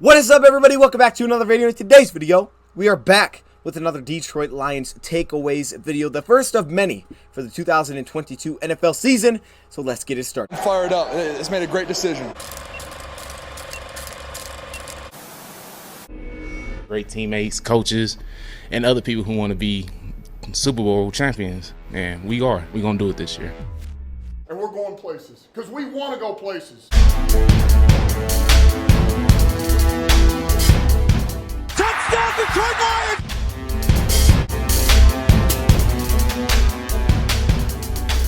What is up, everybody? Welcome back to another video. In today's video, we are back with another Detroit Lions takeaways video, the first of many for the 2022 NFL season. So let's get it started. Fired up. It's made a great decision. Great teammates, coaches, and other people who want to be Super Bowl champions. And we are. We're going to do it this year. And we're going places because we want to go places. Touchdown, Detroit Lions!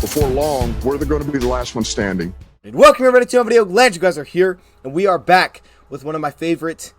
Before long, we're going to be the last one standing. And welcome everybody to another video. Glad you guys are here, and we are back with one of my favorite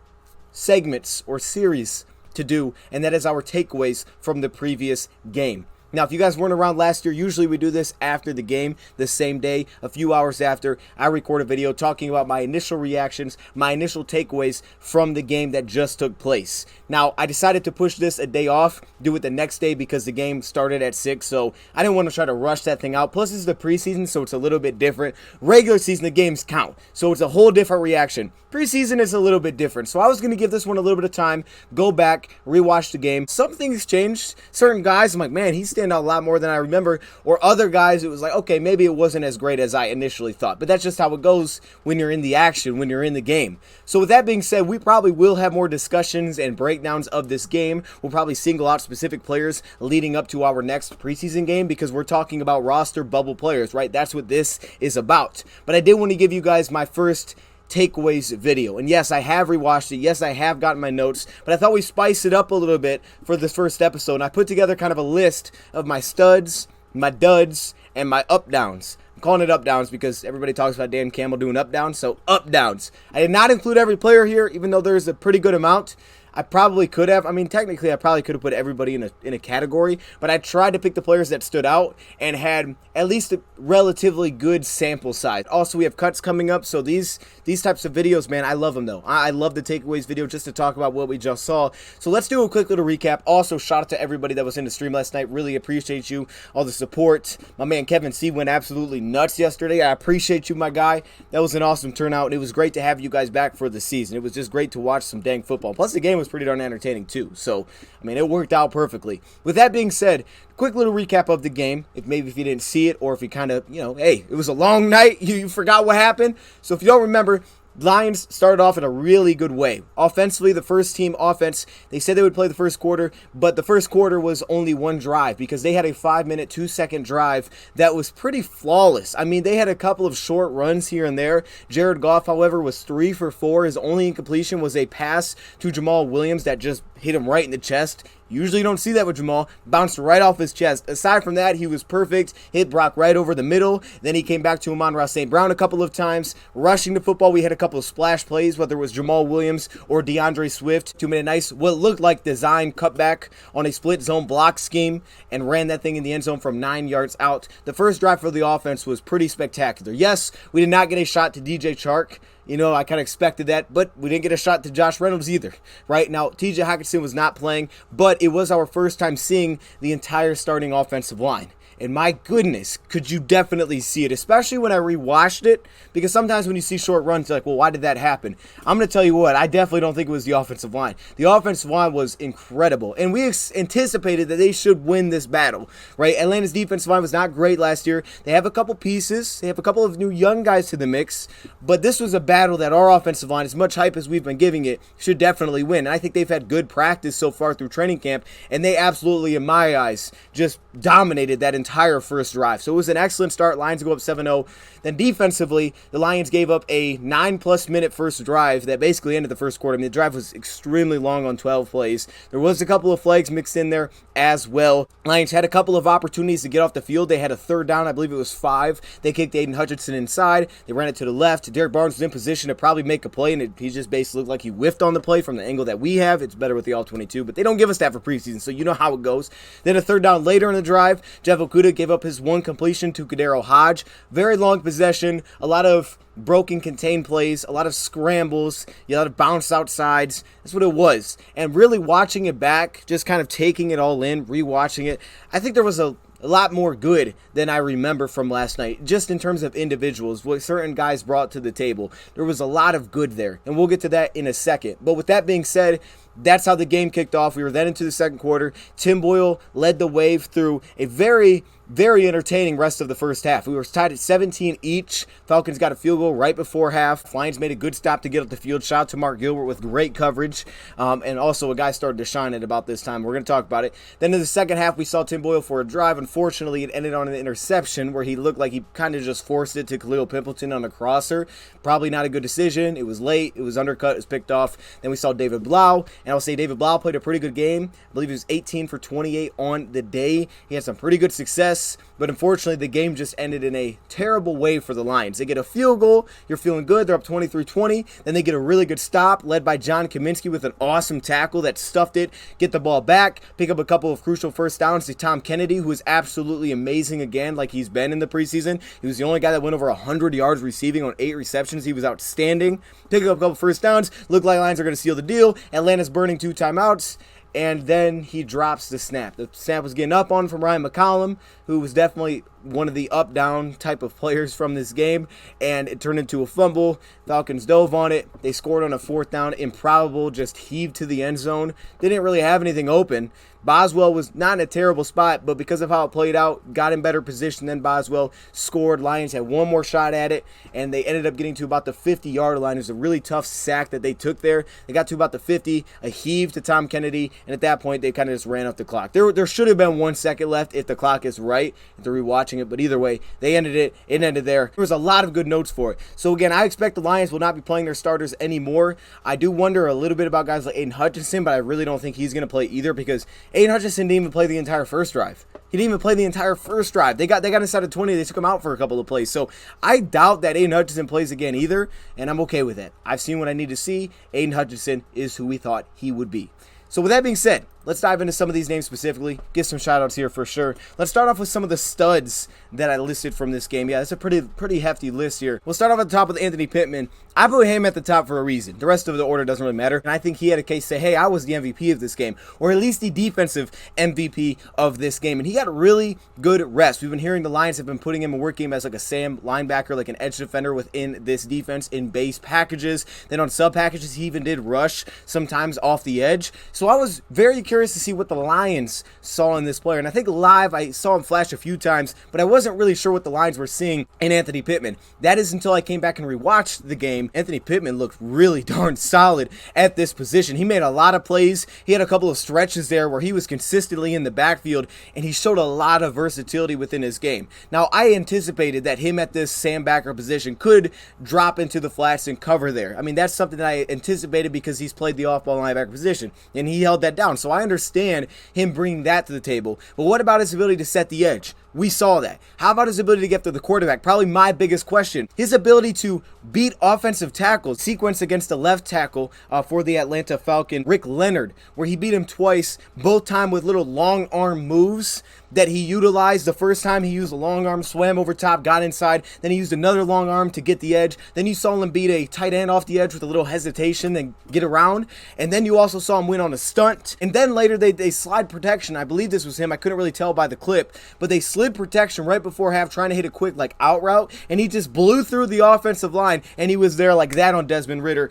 segments or series to do, and that is our takeaways from the previous game. Now, if you guys weren't around last year, usually we do this after the game, the same day, a few hours after. I record a video talking about my initial reactions, my initial takeaways from the game that just took place. Now, I decided to push this a day off, do it the next day because the game started at 6, so I didn't want to try to rush that thing out. Plus, this is the preseason, so it's a little bit different. Regular season, the games count, so it's a whole different reaction. Preseason is a little bit different, so I was going to give this one a little bit of time, go back, rewatch the game. Some things changed. Certain guys, I'm like, man, he's standing out a lot more than I remember. Or other guys, it was like, okay, maybe it wasn't as great as I initially thought. But that's just how it goes when you're in the action, when you're in the game. So with that being said, we probably will have more discussions and breakdowns of this game. We'll probably single out specific players leading up to our next preseason game because we're talking about roster bubble players, right? That's what this is about. But I did want to give you guys my first takeaways video, and yes, I have rewatched it, yes, I have gotten my notes, but I thought we'd spice it up a little bit for this first episode, and I put together kind of a list of my studs, my duds, and my up downs. I'm calling it up downs because everybody talks about Dan Campbell doing up downs, so up downs. I did not include every player here, even though there's a pretty good amount. I probably could have. I mean, technically, I probably could have put everybody in a category, but I tried to pick the players that stood out and had at least a relatively good sample size. Also, we have cuts coming up, so these types of videos, man, I love them, though. I love the takeaways video just to talk about what we just saw. So let's do a quick little recap. Also, shout out to everybody that was in the stream last night. Really appreciate you, all the support. My man Kevin C went absolutely nuts yesterday. I appreciate you, my guy. That was an awesome turnout, and it was great to have you guys back for the season. It was just great to watch some dang football. Plus, the game was pretty darn entertaining too, so I mean, it worked out perfectly. With that being said, quick little recap of the game, if you didn't see it, or if you kind of, hey, it was a long night, you forgot what happened. So if you don't remember, Lions started off in a really good way. Offensively, the first team offense, they said they would play the first quarter, but the first quarter was only one drive because they had a 5-minute, 2-second drive that was pretty flawless. I mean, they had a couple of short runs here and there. Jared Goff, however, was 3 for 4. His only incompletion was a pass to Jamal Williams that just hit him right in the chest. Usually you don't see that with Jamal. Bounced right off his chest. Aside from that, he was perfect. Hit Brock right over the middle. Then he came back to Amon-Ra St. Brown a couple of times. Rushing the football, we had a couple of splash plays, whether it was Jamal Williams or DeAndre Swift, to make a nice, what looked like design cutback on a split zone block scheme and ran that thing in the end zone from 9 yards out. The first drive for the offense was pretty spectacular. Yes, we did not get a shot to DJ Chark. I kind of expected that, but we didn't get a shot to Josh Reynolds either. Right now, TJ Hutchinson was not playing, but it was our first time seeing the entire starting offensive line. And my goodness, could you definitely see it, especially when I rewatched it, because sometimes when you see short runs, you're like, well, why did that happen? I'm going to tell you what, I definitely don't think it was the offensive line. The offensive line was incredible, and we anticipated that they should win this battle, right? Atlanta's defensive line was not great last year. They have a couple pieces. They have a couple of new young guys to the mix, but this was a battle that our offensive line, as much hype as we've been giving it, should definitely win. And I think they've had good practice so far through training camp, and they absolutely, in my eyes, just dominated that entire first drive. So it was an excellent start. Lions go up 7-0. Then defensively, the Lions gave up a 9+ minute first drive that basically ended the first quarter. I mean, the drive was extremely long on 12 plays. There was a couple of flags mixed in there as well. Lions had a couple of opportunities to get off the field. They had a third down. I believe it was 5. They kicked Aiden Hutchinson inside. They ran it to the left. Derek Barnes was in position to probably make a play, and he just basically looked like he whiffed on the play from the angle that we have. It's better with the All-22, but they don't give us that for preseason, so you know how it goes. Then a third down later in the drive, Jeff Okudah gave up his one completion to Kadero Hodge. Very long possession, a lot of broken contained plays, a lot of scrambles, a lot of bounce outsides. That's what it was. And really watching it back, just kind of taking it all in, rewatching it, I think there was a a lot more good than I remember from last night, just in terms of individuals, what certain guys brought to the table. There was a lot of good there, and we'll get to that in a second. But with that being said, that's how the game kicked off. We were then into the second quarter. Tim Boyle led the wave through a very entertaining rest of the first half. We were tied at 17 each. Falcons got a field goal right before half. Lions made a good stop to get up the field. Shout out to Mark Gilbert with great coverage. And also a guy started to shine at about this time. We're going to talk about it. Then in the second half, we saw Tim Boyle for a drive. Unfortunately, it ended on an interception where he looked like he kind of just forced it to Khalil Pimpleton on a crosser. Probably not a good decision. It was late. It was undercut. It was picked off. Then we saw David Blau. And I'll say David Blau played a pretty good game. I believe he was 18 for 28 on the day. He had some pretty good success, but unfortunately the game just ended in a terrible way for the Lions. They get a field goal. You're feeling good. They're up 23-20. Then they get a really good stop led by John Kaminsky with an awesome tackle that stuffed it. Get the ball back. Pick up a couple of crucial first downs to Tom Kennedy, who is absolutely amazing again like he's been in the preseason. He was the only guy that went over 100 yards receiving on 8 receptions. He was outstanding. Pick up a couple first downs. Look like Lions are going to seal the deal. Atlanta's burning 2 timeouts. And then he drops the snap. The snap was getting up on from Ryan McCollum, who was definitely one of the up-down type of players from this game, and it turned into a fumble. Falcons dove on it. They scored on a 4th down. Improbable, just heaved to the end zone. They didn't really have anything open. Boswell was not in a terrible spot, but because of how it played out, got in better position than Boswell, scored. Lions had one more shot at it, and they ended up getting to about the 50-yard line. It was a really tough sack that they took there. They got to about the 50, a heave to Tom Kennedy, and at that point, they kind of just ran off the clock. There should have been 1 second left if the clock is right, if they're rewatching it, but either way, they ended it. It ended there. There was a lot of good notes for it. So again, I expect the Lions will not be playing their starters anymore. I do wonder a little bit about guys like Aiden Hutchinson, but I really don't think he's going to play either because Aiden Hutchinson didn't even play the entire first drive. He didn't even play the entire first drive. They got inside of 20. They took him out for a couple of plays. So I doubt that Aiden Hutchinson plays again either, and I'm okay with it. I've seen what I need to see. Aiden Hutchinson is who we thought he would be. So with that being said, let's dive into some of these names specifically. Get some shout-outs here for sure. Let's start off with some of the studs that I listed from this game. Yeah, that's a pretty hefty list here. We'll start off at the top with Anthony Pittman. I put him at the top for a reason. The rest of the order doesn't really matter. And I think he had a case to say, hey, I was the MVP of this game, or at least the defensive MVP of this game. And he got really good reps. We've been hearing the Lions have been putting him in work game as like a Sam linebacker, like an edge defender within this defense in base packages. Then on sub packages, he even did rush sometimes off the edge. So I was very curious to see what the Lions saw in this player. And I think live, I saw him flash a few times, but I wasn't really sure what the Lions were seeing in Anthony Pittman. That is until I came back and rewatched the game. Anthony Pittman looked really darn solid at this position. He made a lot of plays. He had a couple of stretches there where he was consistently in the backfield, and he showed a lot of versatility within his game. Now, I anticipated that him at this Sam backer position could drop into the flats and cover there. I mean, that's something that I anticipated because he's played the off-ball linebacker position, and he held that down. So I understand him bringing that to the table. But what about his ability to set the edge? We saw that. How about his ability to get to the quarterback? Probably my biggest question. His ability to beat offensive tackles. Sequence against the left tackle for the Atlanta Falcons, Rick Leonard, where he beat him twice, both time with little long arm moves that he utilized. The first time he used a long arm, swam over top, got inside. Then he used another long arm to get the edge. Then you saw him beat a tight end off the edge with a little hesitation and get around. And then you also saw him win on a stunt. And then later they slide protection. I believe this was him. I couldn't really tell by the clip, but they slid protection right before half, trying to hit a quick like out route, and he just blew through the offensive line, and he was there like that on Desmond Ridder.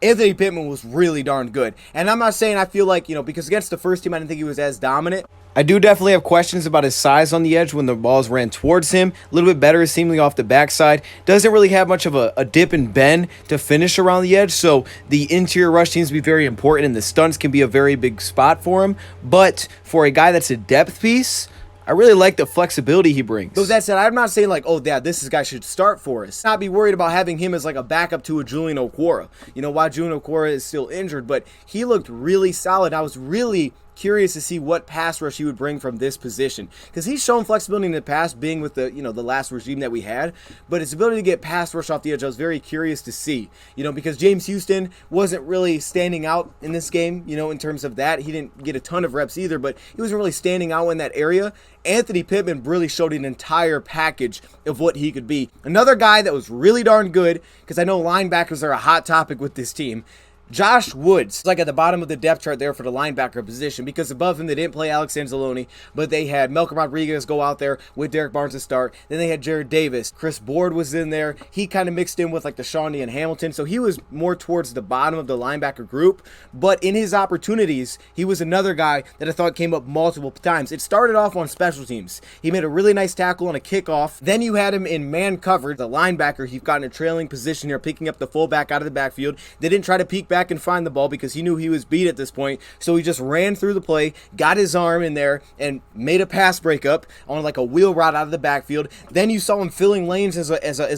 Anthony Pittman was really darn good. And I'm not saying I feel like, because against the first team, I didn't think he was as dominant. I do definitely have questions about his size on the edge when the balls ran towards him. A little bit better, seemingly off the backside. Doesn't really have much of a dip and bend to finish around the edge, so the interior rush seems to be very important, and the stunts can be a very big spot for him. But for a guy that's a depth piece, I really like the flexibility he brings. So with that said, I'm not saying like, oh, yeah, this guy should start for us. Not be worried about having him as like a backup to a Julian Okwara. Why Julian Okwara is still injured, but he looked really solid. I was really curious to see what pass rush he would bring from this position, because he's shown flexibility in the past, being with the the last regime that we had, but his ability to get pass rush off the edge, I was very curious to see, because James Houston wasn't really standing out in this game, in terms of that. He didn't get a ton of reps either, but he wasn't really standing out in that area. Anthony Pittman really showed an entire package of what he could be. Another guy that was really darn good, because I know linebackers are a hot topic with this team, Josh Woods, like at the bottom of the depth chart there for the linebacker position, because above him they didn't play Alex Anzalone, but they had Malcolm Rodriguez go out there with Derek Barnes to start. Then they had Jared Davis. Chris Board was in there. He kind of mixed in with like the Shawnee and Hamilton, so he was more towards the bottom of the linebacker group. But in his opportunities, he was another guy that I thought came up multiple times. It started off on special teams. He made a really nice tackle on a kickoff. Then you had him in man coverage. The linebacker, he got in a trailing position here, picking up the fullback out of the backfield. They didn't try to peek back and find the ball because he knew he was beat at this point, so he just ran through the play, got his arm in there, and made a pass breakup on like a wheel route out of the backfield. Then you saw him filling lanes as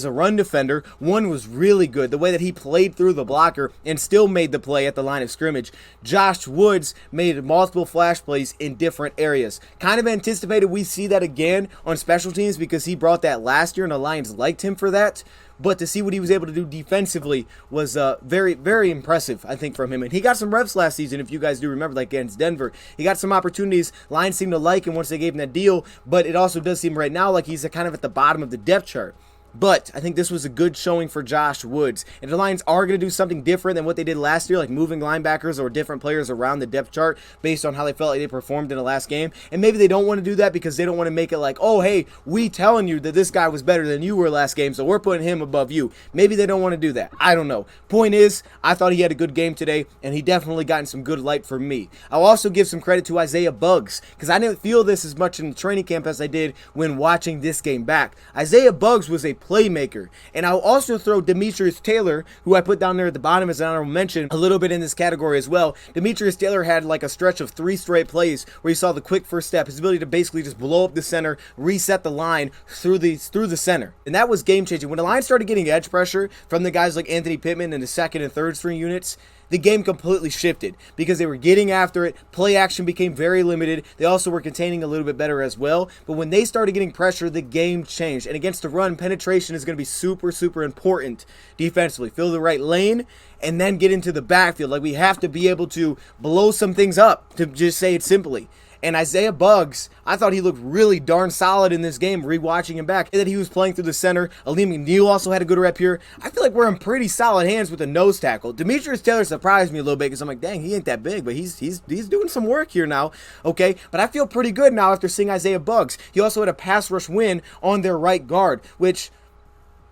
a run defender. One was really good, the way that he played through the blocker and still made the play at the line of scrimmage. Josh Woods made multiple flash plays in different areas. Kind of anticipated we see that again on special teams because he brought that last year and the Lions liked him for that. But to see what he was able to do defensively was very, very impressive, I think, from him. And he got some reps last season, if you guys do remember, like against Denver. He got some opportunities. Lions seemed to like him once they gave him that deal. But it also does seem right now like he's kind of at the bottom of the depth chart. But I think this was a good showing for Josh Woods. If the Lions are going to do something different than what they did last year, like moving linebackers or different players around the depth chart based on how they felt like they performed in the last game, and maybe they don't want to do that because they don't want to make it like, oh, hey, we telling you that this guy was better than you were last game, so we're putting him above you. Maybe they don't want to do that. I don't know. Point is, I thought he had a good game today, and he definitely got in some good light for me. I'll also give some credit to Isaiah Buggs because I didn't feel this as much in the training camp as I did when watching this game back. Isaiah Buggs was a playmaker. And I'll also throw Demetrius Taylor, who I put down there at the bottom as an honorable mention, a little bit in this category as well. Demetrius Taylor had like a stretch of 3 straight plays where you saw the quick first step, his ability to basically just blow up the center, reset the line through the center. And that was game changing. When the Lions started getting edge pressure from the guys like Anthony Pittman and the second and third string units, the game completely shifted because they were getting after it. Play action became very limited. They also were containing a little bit better as well. But when they started getting pressure, the game changed. And against the run, penetration is going to be super, super important defensively. Fill the right lane and then get into the backfield. Like, we have to be able to blow some things up, to just say it simply. And Isaiah Buggs, I thought he looked really darn solid in this game, rewatching him back. That he was playing through the center. Aleem McNeil also had a good rep here. I feel like we're in pretty solid hands with the nose tackle. Demetrius Taylor surprised me a little bit because I'm like, dang, he ain't that big, but he's doing some work here now, okay? But I feel pretty good now after seeing Isaiah Buggs. He also had a pass rush win on their right guard, which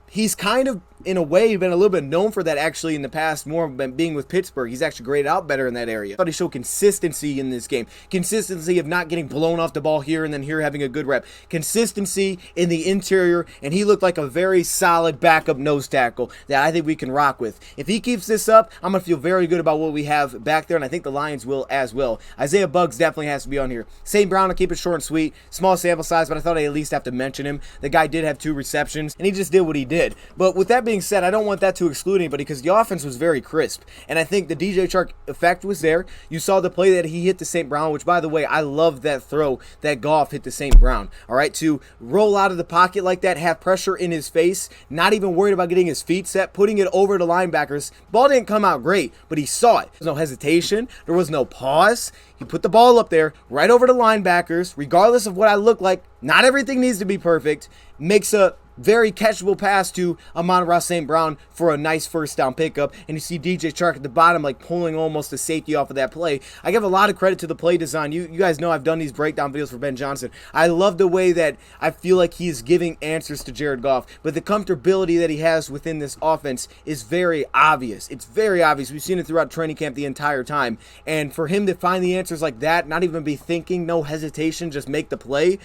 he's kind of, in a way, been a little bit known for that actually in the past, more than being with Pittsburgh. He's actually graded out better in that area. I thought he showed consistency in this game. Consistency of not getting blown off the ball here and then here having a good rep. Consistency in the interior, and he looked like a very solid backup nose tackle that I think we can rock with. If he keeps this up, I'm going to feel very good about what we have back there, and I think the Lions will as well. Isaiah Buggs definitely has to be on here. St. Brown, I'll keep it short and sweet. Small sample size, but I thought I at least have to mention him. The guy did have 2 receptions, and he just did what he did. But with that being said, I don't want that to exclude anybody because the offense was very crisp. And I think the DJ Chark effect was there. You saw the play that he hit to St. Brown, which, by the way, I love that throw that Goff hit to St. Brown. All right, to roll out of the pocket like that, have pressure in his face, not even worried about getting his feet set, putting it over the linebackers. Ball didn't come out great, but he saw it. There was no hesitation. There was no pause. He put the ball up there, right over the linebackers, regardless of what I look like. Not everything needs to be perfect. Makes a very catchable pass to Amon-Ra St. Brown for a nice first down pickup. And you see DJ Chark at the bottom, like pulling almost the safety off of that play. I give a lot of credit to the play design. You guys know I've done these breakdown videos for Ben Johnson. I love the way that I feel like he is giving answers to Jared Goff. But the comfortability that he has within this offense is very obvious. It's very obvious. We've seen it throughout training camp the entire time. And for him to find the answers like that, not even be thinking, no hesitation, just make the play.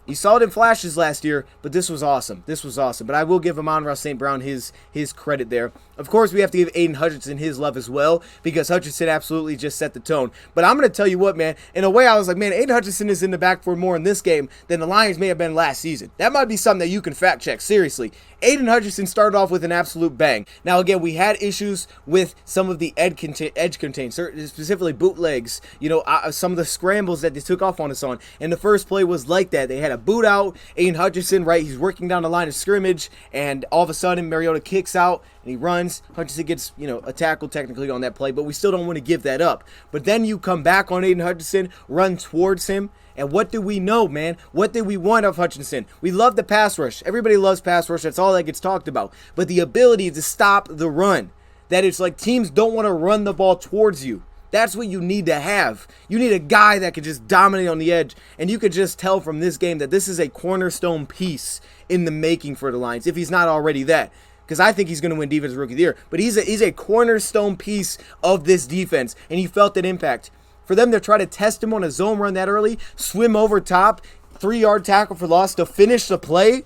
You saw it in flashes last year, but this was awesome. This was awesome. But I will give Amon-Ra St. Brown his credit there. Of course, we have to give Aiden Hutchinson his love as well, because Hutchinson absolutely just set the tone. But I'm going to tell you what, man. In a way, I was like, man, Aiden Hutchinson is in the backboard more in this game than the Lions may have been last season. That might be something that you can fact check, seriously. Aiden Hutchinson started off with an absolute bang. Now, again, we had issues with some of the edge contains, specifically bootlegs, some of the scrambles that they took off on us on. And the first play was like that. They had a boot out. Aiden Hutchinson, right, he's working down the line of scrimmage, and all of a sudden, Mariota kicks out, and he runs. Hutchinson gets, a tackle technically on that play, but we still don't want to give that up. But then you come back on Aiden Hutchinson, run towards him, and what do we know, man? What did we want of Hutchinson? We love the pass rush. Everybody loves pass rush. That's all that gets talked about. But the ability to stop the run. that it's like teams don't want to run the ball towards you. That's what you need to have. You need a guy that can just dominate on the edge, and you could just tell from this game that this is a cornerstone piece in the making for the Lions, if he's not already that. Because I think he's going to win Defensive Rookie of the Year. But he's a cornerstone piece of this defense, and he felt that impact. For them to try to test him on a zone run that early, swim over top, 3-yard tackle for loss to finish the play,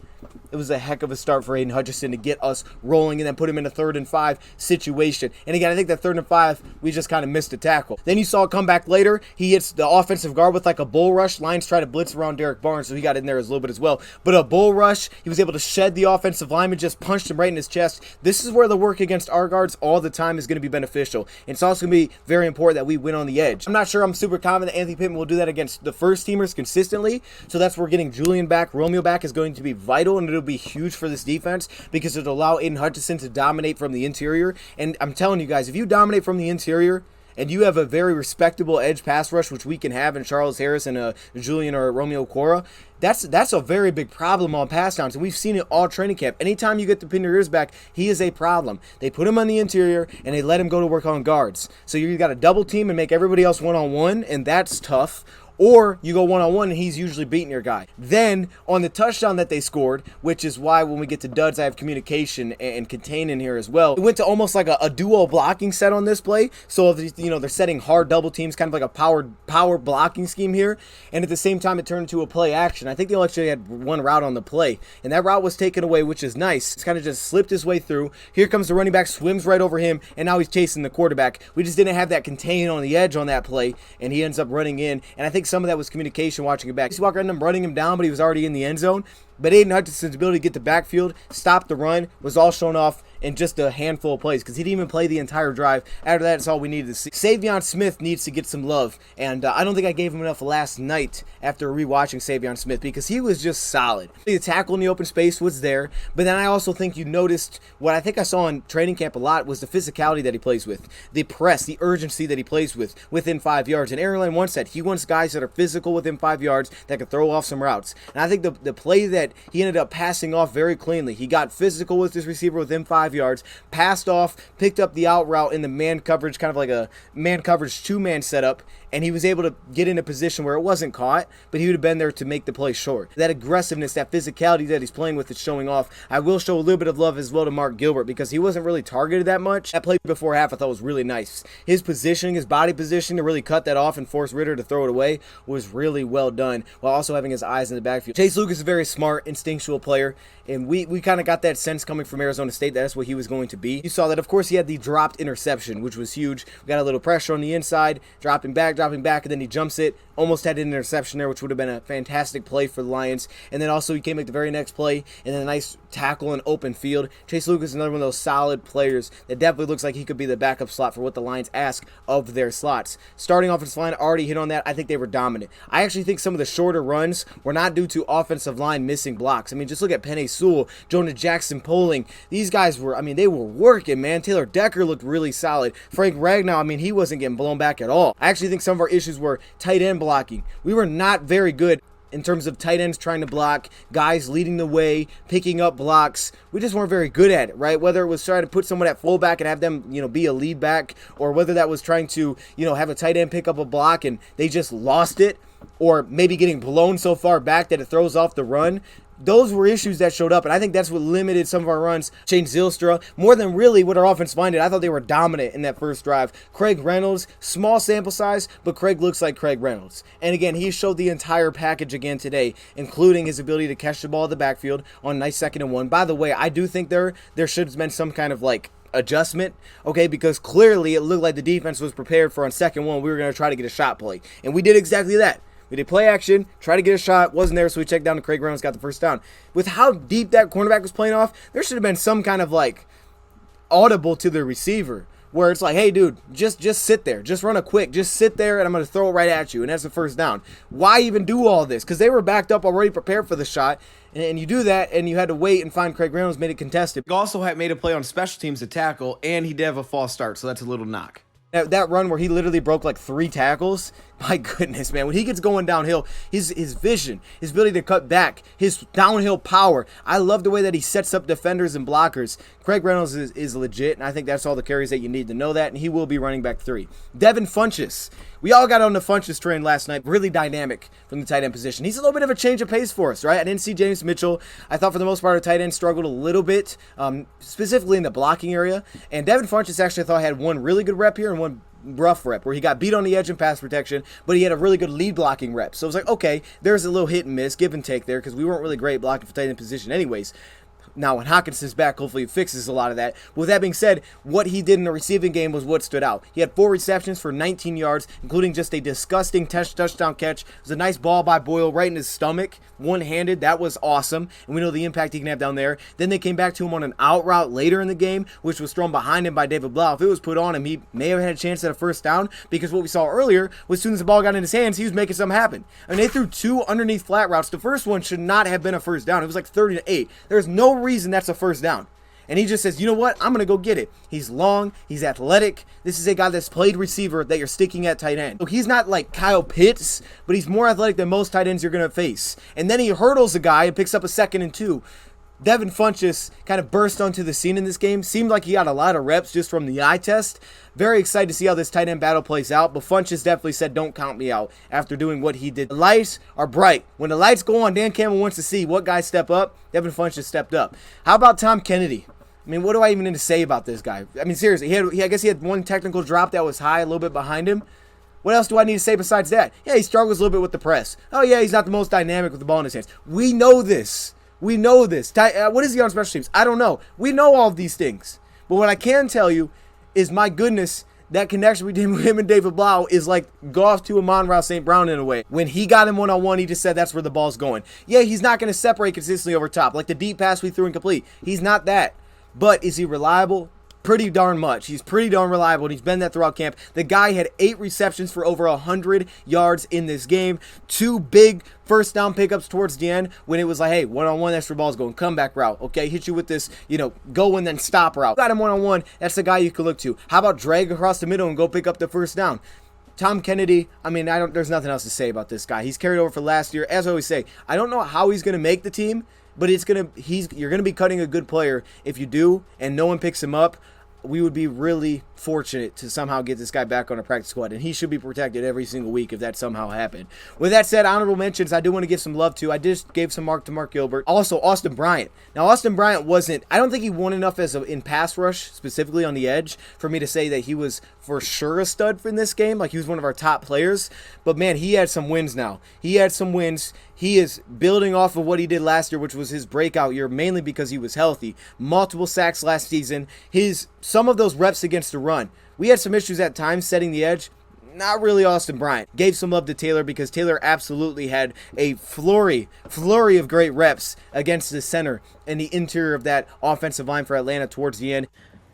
it was a heck of a start for Hutchinson to get us rolling and then put him in a 3rd and 5 situation. And again, I think that 3rd and 5, we just kind of missed a tackle. Then you saw it come back later. He hits the offensive guard with like a bull rush. Lions try to blitz around Derek Barnes, so he got in there a little bit as well. But a bull rush, he was able to shed the offensive lineman, just punched him right in his chest. This is where the work against our guards all the time is going to be beneficial. And it's also going to be very important that we win on the edge. I'm not sure I'm super confident that Anthony Pittman will do that against the first teamers consistently. So that's where getting Julian back, Romeo back is going to be vital, and it'll be huge for this defense because it'll allow Hutchinson to dominate from the interior. And I'm telling you guys, if you dominate from the interior and you have a very respectable edge pass rush, which we can have in Charles Harris and Julian or Romeo Cora, that's a very big problem on pass downs, and we've seen it all training camp. Anytime you get the pin your ears back, he is a problem. They put him on the interior, and they let him go to work on guards. So you got to double team and make everybody else one-on-one, and that's tough. Or you go one-on-one and he's usually beating your guy. Then on the touchdown that they scored, which is why when we get to duds, I have communication and contain in here as well. It went to almost like a duo blocking set on this play. So if, they're setting hard double teams, kind of like a power blocking scheme here. And at the same time, it turned into a play action. I think they actually had one route on the play, and that route was taken away, which is nice. It's kind of just slipped his way through. Here comes the running back, swims right over him, and now he's chasing the quarterback. We just didn't have that contain on the edge on that play, and he ends up running in. And I think some of that was communication watching it back. He's walking around him, running him down, but he was already in the end zone. But Hutchinson's ability to get the backfield, stop the run, was all shown off in just a handful of plays because he didn't even play the entire drive. After that, it's all we needed to see. Savion Smith needs to get some love, and I don't think I gave him enough last night after rewatching Savion Smith because he was just solid. The tackle in the open space was there, but then I also think you noticed what I think I saw in training camp a lot was the physicality that he plays with, the press, the urgency that he plays with within 5 yards. And Aaron Lane once said he wants guys that are physical within 5 yards that can throw off some routes. And I think the play that he ended up passing off very cleanly. He got physical with his receiver within 5 yards, passed off, picked up the out route in the man coverage, kind of like a man coverage 2-man setup, and he was able to get in a position where it wasn't caught, but he would have been there to make the play short. That aggressiveness, that physicality that he's playing with is showing off. I will show a little bit of love as well to Mark Gilbert because he wasn't really targeted that much. That play before half I thought was really nice. His positioning, his body position to really cut that off and force Ritter to throw it away was really well done while also having his eyes in the backfield. Chase Lucas is a very smart, instinctual player, and we kind of got that sense coming from Arizona State that that's what he was going to be. You saw that, of course, he had the dropped interception, which was huge. We got a little pressure on the inside, dropping back, and then he jumps it. Almost had an interception there, which would have been a fantastic play for the Lions. And then also he came back the very next play, and then a nice tackle in open field. Chase Lucas is another one of those solid players that definitely looks like he could be the backup slot for what the Lions ask of their slots. Starting offensive line already hit on that. I think they were dominant. I actually think some of the shorter runs were not due to offensive line missing blocks. I mean, just look at Penei Sewell, Jonah Jackson Poling. These guys were, they were working, man. Taylor Decker looked really solid. Frank Ragnow, he wasn't getting blown back at all. I actually think some of our issues were tight end blocking. We were not very good in terms of tight ends trying to block, guys leading the way, picking up blocks. We just weren't very good at it, right? Whether it was trying to put someone at fullback and have them, be a lead back, or whether that was trying to, have a tight end pick up a block and they just lost it, or maybe getting blown so far back that it throws off the run. Those were issues that showed up, and I think that's what limited some of our runs. Shane Zylstra, more than really what our offense line did. I thought they were dominant in that first drive. Craig Reynolds, small sample size, but Craig looks like Craig Reynolds. And again, he showed the entire package again today, including his ability to catch the ball at the backfield on a nice 2nd and 1. By the way, I do think there should have been some kind of adjustment, okay, because clearly it looked like the defense was prepared for on 2nd and 1. We were going to try to get a shot play, and we did exactly that. We did play action, try to get a shot, wasn't there, so we checked down to Craig Reynolds, got the first down. With how deep that cornerback was playing off, there should have been some kind of audible to the receiver where it's like, hey, dude, just sit there. Just run a quick. Just sit there, and I'm going to throw it right at you, and that's the first down. Why even do all this? Because they were backed up, already prepared for the shot, and you do that, and you had to wait and find Craig Reynolds, made it contested. He also had made a play on special teams to tackle, and he did have a false start, so that's a little knock. That run where he literally broke like 3 tackles, my goodness, man. When he gets going downhill, his vision, his ability to cut back, his downhill power. I love the way that he sets up defenders and blockers. Craig Reynolds is legit, and I think that's all the carries that you need to know that, and he will be running back 3. Devin Funchess. We all got on the Funchess train last night. Really dynamic from the tight end position. He's a little bit of a change of pace for us, right? I didn't see James Mitchell. I thought for the most part our tight end struggled a little bit, specifically in the blocking area. And Devin Funchess actually I thought had one really good rep here and one rough rep where he got beat on the edge in pass protection, but he had a really good lead blocking rep. So it was like, okay, there's a little hit and miss, give and take there, because we weren't really great blocking for tight end position anyways. Now, when Hutchinson's back, hopefully he fixes a lot of that. With that being said, what he did in the receiving game was what stood out. He had 4 receptions for 19 yards, including just a disgusting touchdown catch. It was a nice ball by Boyle right in his stomach, one-handed. That was awesome, and we know the impact he can have down there. Then they came back to him on an out route later in the game, which was thrown behind him by David Blau. If it was put on him, he may have had a chance at a first down, because what we saw earlier was as soon as the ball got in his hands, he was making something happen. I mean, they threw 2 underneath flat routes. The first one should not have been a first down. It was like 30-8. There's no reason that's a first down. And he just says, you know what? I'm going to go get it. He's long. He's athletic. This is a guy that's played receiver that you're sticking at tight end. So he's not like Kyle Pitts, but he's more athletic than most tight ends you're going to face. And then he hurdles a guy and picks up a 2nd and 2. Devin Funchess kind of burst onto the scene in this game. Seemed like he got a lot of reps just from the eye test. Very excited to see how this tight end battle plays out, but Funchess definitely said, don't count me out after doing what he did. The lights are bright. When the lights go on, Dan Campbell wants to see what guys step up. Devin Funchess stepped up. How about Tom Kennedy? I mean, what do I even need to say about this guy? I mean, seriously, I guess he had one technical drop that was high, a little bit behind him. What else do I need to say besides that? Yeah, he struggles a little bit with the press. Oh, yeah, he's not the most dynamic with the ball in his hands. We know this. We know this. What is he on special teams? I don't know. We know all of these things. But what I can tell you is, my goodness, that connection between him and David Blau is like Goff to Amon-Ra St. Brown in a way. When he got him one-on-one, he just said that's where the ball's going. Yeah, he's not going to separate consistently over top. Like the deep pass we threw incomplete. He's not that. But is he reliable? Pretty darn much. He's pretty darn reliable, and he's been that throughout camp. The guy had 8 receptions for over 100 yards in this game. 2 big first down pickups towards the end when it was like, hey, one-on-one, that's where ball's going. Comeback route, okay? Hit you with this, go and then stop route. Got him one-on-one. That's the guy you could look to. How about drag across the middle and go pick up the first down? Tom Kennedy, I mean, there's nothing else to say about this guy. He's carried over for last year. As I always say, I don't know how he's going to make the team, but you're going to be cutting a good player if you do, and no one picks him up. We would be really fortunate to somehow get this guy back on a practice squad, and he should be protected every single week if that somehow happened. With that said, honorable mentions, I do want to give some love to. I just gave some mark to Mark Gilbert. Also, Austin Bryant. Now, Austin Bryant I don't think he won enough in pass rush, specifically on the edge, for me to say that he was for sure a stud in this game. Like, he was one of our top players. But, man, he had some wins now. He had some wins. He is building off of what he did last year, which was his breakout year, mainly because he was healthy. Multiple sacks last season. Some of those reps against the run. We had some issues at times setting the edge. Not really Austin Bryant. Gave some love to Taylor because Taylor absolutely had a flurry of great reps against the center and the interior of that offensive line for Atlanta towards the end.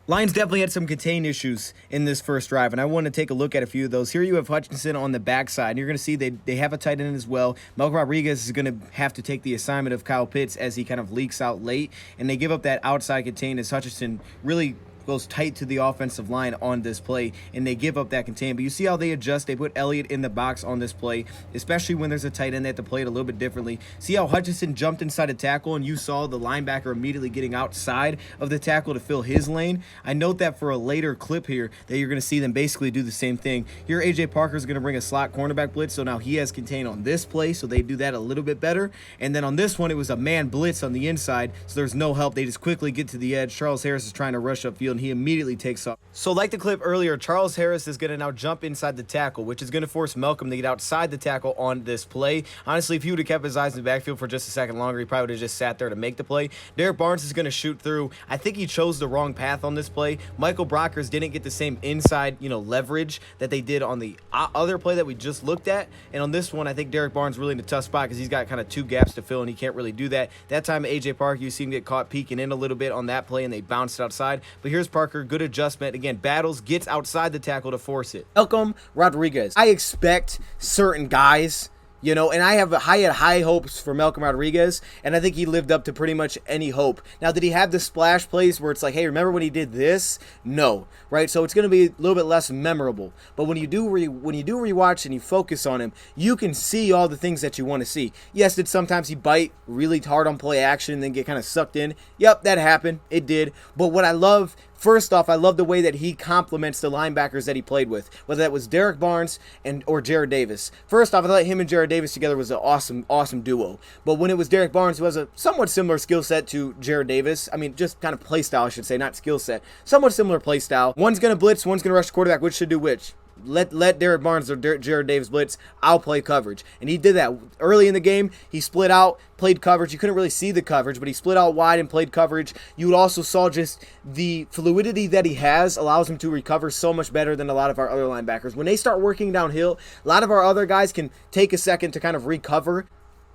Lions definitely had some contain issues in this first drive, and I want to take a look at a few of those. Here you have Hutchinson on the backside, and you're going to see they have a tight end as well. Melvin Rodriguez is going to have to take the assignment of Kyle Pitts as he kind of leaks out late, and they give up that outside contain as Hutchinson really goes tight to the offensive line on this play, and they give up that contain. But you see how they adjust. They put Elliott in the box on this play, especially when there's a tight end. They have to play it a little bit differently. See how Hutchinson jumped inside a tackle, and you saw the linebacker immediately getting outside of the tackle to fill his lane. I note that for a later clip here that you're going to see them basically do the same thing. Here, A.J. Parker is going to bring a slot cornerback blitz, so now he has contain on this play, so they do that a little bit better. And then on this one, it was a man blitz on the inside, so there's no help. They just quickly get to the edge. Charles Harris is trying to rush upfield, and he immediately takes off. So like the clip earlier, Charles Harris is going to now jump inside the tackle, which is going to force Malcolm to get outside the tackle on this play. Honestly, if he would have kept his eyes in the backfield for just a second longer, he probably would have just sat there to make the play. Derek Barnes is going to shoot through. I think he chose the wrong path on this play. Michael Brockers didn't get the same inside, leverage that they did on the other play that we just looked at. And on this one, I think Derek Barnes really in a tough spot because he's got kind of 2 gaps to fill, and he can't really do that. That time, A.J. Parker, you see him get caught peeking in a little bit on that play, and they bounced outside. But here's Parker, good adjustment. Again, battles, gets outside the tackle to force it. Malcolm Rodriguez. I expect certain guys You know, and I had high hopes for Malcolm Rodriguez, and I think he lived up to pretty much any hope. Now, did he have the splash plays where it's like, hey, remember when he did this? No, right? So it's going to be a little bit less memorable. But when you do rewatch and you focus on him, you can see all the things that you want to see. Yes, did sometimes he bite really hard on play action and then get kind of sucked in? Yep, that happened. It did. But what I love, first off, I love the way that he complements the linebackers that he played with, whether that was Derek Barnes or Jared Davis. First off, I thought him and Jared Davis together was an awesome duo. But when it was Derek Barnes, who has a somewhat similar skill set to Jared Davis, I mean, just kind of play style, I should say, not skill set, somewhat similar play style. One's going to blitz, one's going to rush the quarterback. Which should do which? Let Derek Barnes or Jared Davis blitz. I'll play coverage. And he did that early in the game. He split out, played coverage. You couldn't really see the coverage, but he split out wide and played coverage. You also saw just the fluidity that he has allows him to recover so much better than a lot of our other linebackers. When they start working downhill, a lot of our other guys can take a second to kind of recover.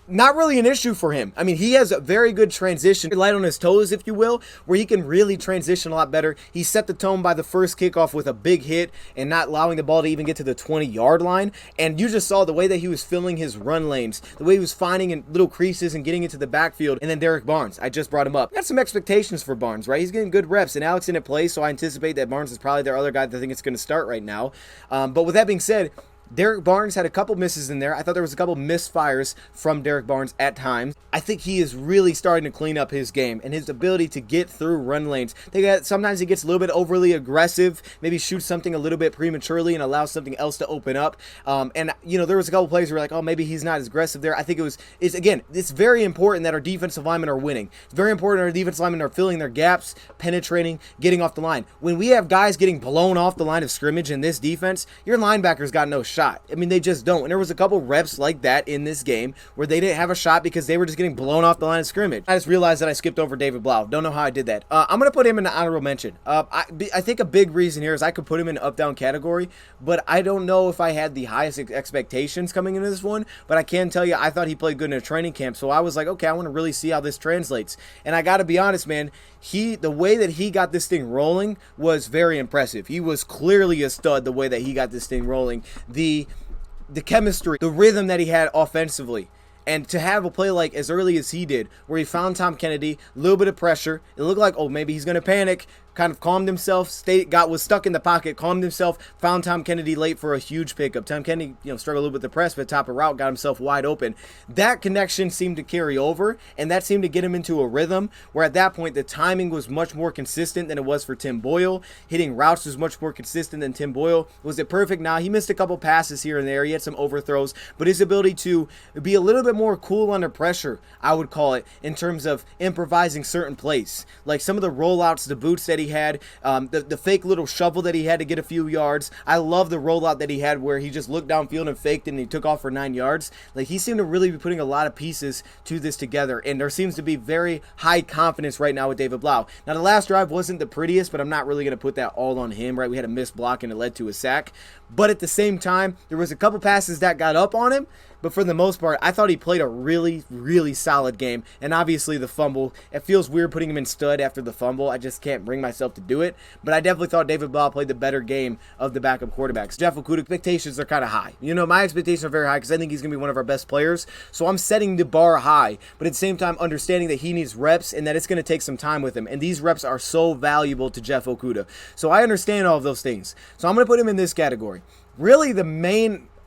Not really an issue for him. I mean, he has a very good transition, light on his toes, if you will, where he can really transition a lot better. He set the tone by the first kickoff with a big hit and not allowing the ball to even get to the 20-yard line. And you just saw the way that he was filling his run lanes, the way he was finding in little creases and getting into the backfield. And then Derek Barnes, I just brought him up. Got some expectations for Barnes, right? He's getting good reps, and Alex didn't play, so I anticipate that Barnes is probably their other guy that I think it's going to start right now. But with that being said, Derek Barnes had a couple misses in there. I thought there was a couple misfires from Derek Barnes at times. I think he is really starting to clean up his game and his ability to get through run lanes. I think that sometimes he gets a little bit overly aggressive, maybe shoots something a little bit prematurely and allows something else to open up. And, you know, there was a couple plays where like, oh, maybe he's not as aggressive there. I think it's very important that our defensive linemen are winning. It's very important that our defensive linemen are filling their gaps, penetrating, getting off the line. When we have guys getting blown off the line of scrimmage in this defense, your linebackers got no shot. I mean, they just don't. And there was a couple reps like that in this game where they didn't have a shot because they were just getting blown off the line of scrimmage. I just realized that I skipped over David Blau. Don't know how I did that. I'm going to put him in the honorable mention. I think a big reason here is I could put him in the up-down category, but I don't know if I had the highest expectations coming into this one. But I can tell you, I thought he played good in a training camp. So I was like, okay, I want to really see how this translates. And I got to be honest, man, the way that he got this thing rolling was very impressive. He was clearly a stud the way that he got this thing rolling. The chemistry, the rhythm that he had offensively, and to have a play like as early as he did, where he found Tom Kennedy, a little bit of pressure, it looked like, oh, maybe he's going to panic, kind of calmed himself, was stuck in the pocket, calmed himself, found Tom Kennedy late for a huge pickup. Tom Kennedy, struggled a little bit with the press, but top of route, got himself wide open. That connection seemed to carry over, and that seemed to get him into a rhythm, where at that point, the timing was much more consistent than it was for Tim Boyle. Hitting routes was much more consistent than Tim Boyle. Was it perfect? Nah, he missed a couple passes here and there. He had some overthrows, but his ability to be a little bit more cool under pressure, I would call it, in terms of improvising certain plays. Like some of the rollouts, the boots that he had, the fake little shovel that he had to get a few yards. I love the rollout that he had where he just looked downfield and faked and he took off for 9 yards. Like he seemed to really be putting a lot of pieces to this together, and there seems to be very high confidence right now with David Blau. Now the last drive wasn't the prettiest, but I'm not really going to put that all on him, right? We had a missed block and it led to a sack, but at the same time, there was a couple passes that got up on him. But for the most part, I thought he played a really, really solid game. And obviously the fumble, it feels weird putting him in stud after the fumble. I just can't bring myself to do it. But I definitely thought David Blau played the better game of the backup quarterbacks. Jeff Okudah, expectations are kind of high. My expectations are very high because I think he's going to be one of our best players. So I'm setting the bar high. But at the same time, understanding that he needs reps and that it's going to take some time with him. And these reps are so valuable to Jeff Okudah. So I understand all of those things. So I'm going to put him in this category. Really, the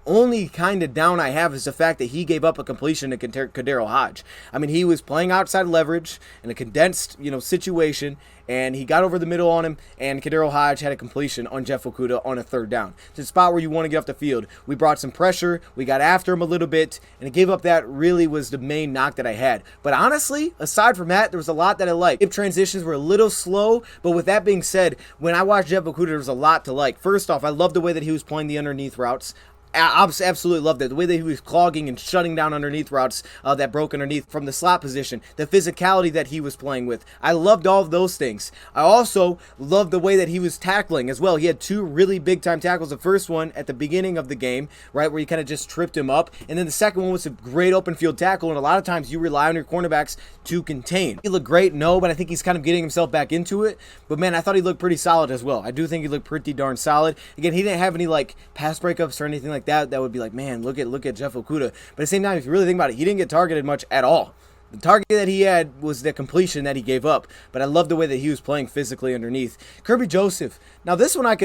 only kind of down I have is the fact that he gave up a completion to Kadero Hodge. I mean, he was playing outside leverage in a condensed, situation, and he got over the middle on him, and Kadero Hodge had a completion on Jeff Okudah on a third down. It's a spot where you want to get off the field. We brought some pressure, we got after him a little bit, and it gave up that really was the main knock that I had. But honestly, aside from that, there was a lot that I liked. Hip transitions were a little slow, but with that being said, when I watched Jeff Okudah, there was a lot to like. First off, I loved the way that he was playing the underneath routes. I absolutely loved it. The way that he was clogging and shutting down underneath routes that broke underneath from the slot position. The physicality that he was playing with. I loved all of those things. I also loved the way that he was tackling as well. He had two really big time tackles. The first one at the beginning of the game, right, where he kind of just tripped him up. And then the second one was a great open field tackle. And a lot of times you rely on your cornerbacks to contain. He looked great, no, but I think he's kind of getting himself back into it. But man, I thought he looked pretty solid as well. I do think he looked pretty darn solid. Again, he didn't have any pass breakups or anything like like that, that would be like, man, look at Jeff Okudah. But at the same time, if you really think about it, he didn't get targeted much at all. The target that he had was the completion that he gave up, but I love the way that he was playing physically underneath. Kirby Joseph. Now this one I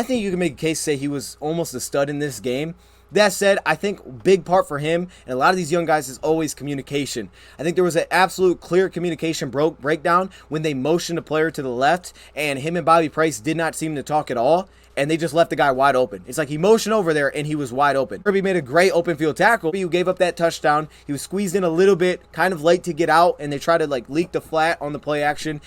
think you can make a case to say he was almost a stud in this game. That said, I think big part for him and a lot of these young guys is always communication. I think there was an absolute clear communication breakdown when they motioned a player to the left, and him and Bobby Price did not seem to talk at all, and they just left the guy wide open. It's like he motioned over there and he was wide open. Kirby made a great open field tackle. He gave up that touchdown. He was squeezed in a little bit, kind of late to get out, and they tried to like leak the flat on the play action.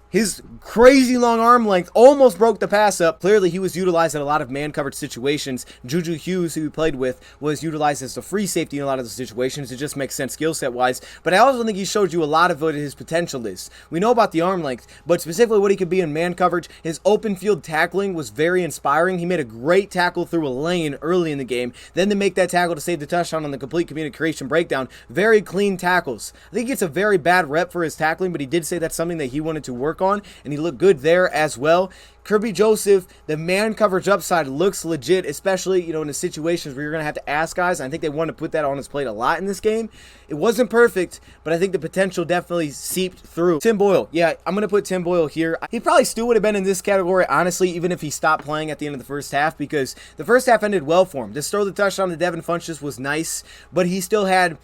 His crazy long arm length almost broke the pass up. Clearly, he was utilized in a lot of man-covered situations. Juju Hughes, who he played with, was utilized as the free safety in a lot of the situations. It just makes sense skill set-wise. But I also think he showed you a lot of what his potential is. We know about the arm length, but specifically what he could be in man coverage. His open field tackling was very inspiring. He made a great tackle through a lane early in the game. Then to make that tackle to save the touchdown on the complete communication breakdown. Very clean tackles. I think he gets a very bad rep for his tackling, but he did say that's something that he wanted to work on, and he looked good there as well. Kirby Joseph, the man coverage upside looks legit, especially, in the situations where you're going to have to ask guys. I think they want to put that on his plate a lot in this game. It wasn't perfect, but I think the potential definitely seeped through. Tim Boyle. Yeah, I'm going to put Tim Boyle here. He probably still would have been in this category, honestly, even if he stopped playing at the end of the first half, because the first half ended well for him. Just throw the touchdown to Devin Funchess was nice, but he still had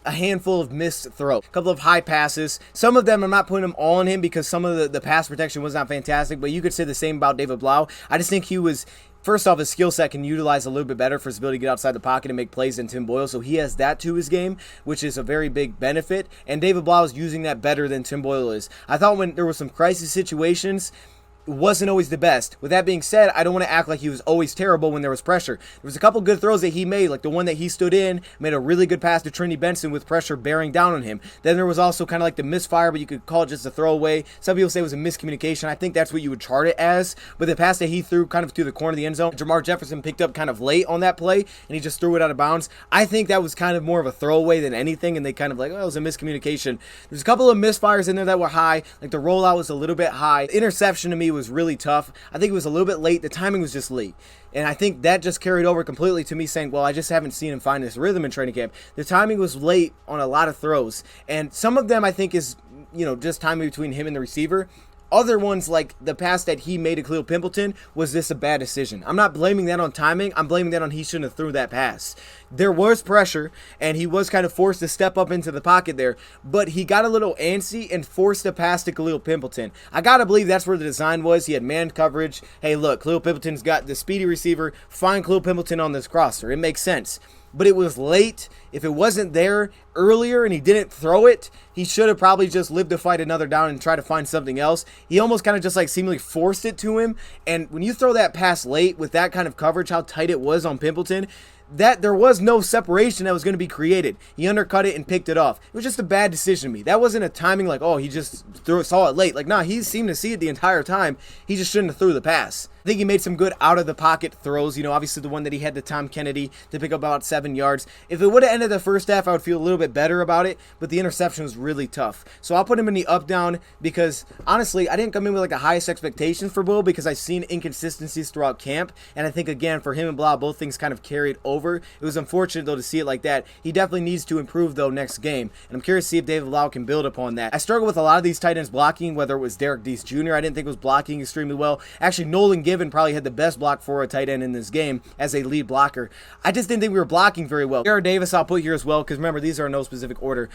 a handful of missed throws, a couple of high passes. Some of them, I'm not putting them all on him because some of the pass protection was not fantastic, but you could say the same about David Blau. I just think he was, first off, his skill set can utilize a little bit better for his ability to get outside the pocket and make plays than Tim Boyle, so he has that to his game, which is a very big benefit, and David Blau is using that better than Tim Boyle is. I thought when there were some crisis situations, wasn't always the best. With that being said, I don't want to act like he was always terrible when there was pressure. There was a couple good throws that he made, like the one that he stood in, made a really good pass to Trinity Benson with pressure bearing down on him. Then there was also kind of like the misfire, but you could call it just a throwaway. Some people say it was a miscommunication. I think that's what you would chart it as. But the pass that he threw kind of to the corner of the end zone, Jamar Jefferson picked up kind of late on that play, and he just threw it out of bounds. I think that was kind of more of a throwaway than anything, and they kind of like, oh, it was a miscommunication. There's a couple of misfires in there that were high, like the rollout was a little bit high. The interception to me was really tough. I think it was a little bit late. The timing was just late. And I think that just carried over completely to me saying, well, I just haven't seen him find this rhythm in training camp. The timing was late on a lot of throws. And some of them I think is, just timing between him and the receiver. Other ones, like the pass that he made to Khalil Pimpleton, was this a bad decision? I'm not blaming that on timing. I'm blaming that on he shouldn't have threw that pass. There was pressure, and he was kind of forced to step up into the pocket there, but he got a little antsy and forced a pass to Khalil Pimpleton. I got to believe that's where the design was. He had man coverage. Hey, look, Khalil Pimpleton's got the speedy receiver. Find Khalil Pimpleton on this crosser. It makes sense. But it was late. If it wasn't there earlier and he didn't throw it, he should have probably just lived to fight another down and try to find something else. He almost kind of just like seemingly forced it to him. And when you throw that pass late with that kind of coverage, how tight it was on Pimpleton, that there was no separation that was going to be created. He undercut it and picked it off. It was just a bad decision to me. That wasn't a timing like, oh, he just saw it late. Like, nah, he seemed to see it the entire time. He just shouldn't have threw the pass. I think he made some good out-of-the-pocket throws. Obviously the one that he had to Tom Kennedy to pick up about 7 yards. If it would have ended the first half, I would feel a little bit better about it, but the interception was really tough. So I'll put him in the up-down because, honestly, I didn't come in with like the highest expectations for Boyle because I've seen inconsistencies throughout camp, and I think, again, for him and Blau, both things kind of carried over. It was unfortunate, though, to see it like that. He definitely needs to improve, though, next game, and I'm curious to see if David Blau can build upon that. I struggled with a lot of these tight ends blocking, whether it was Derek Deese Jr. I didn't think was blocking extremely well. Actually, Nolan Given probably had the best block for a tight end in this game as a lead blocker. I just didn't think we were blocking very well. Jared Davis I'll put here as well because remember, these are in no specific order.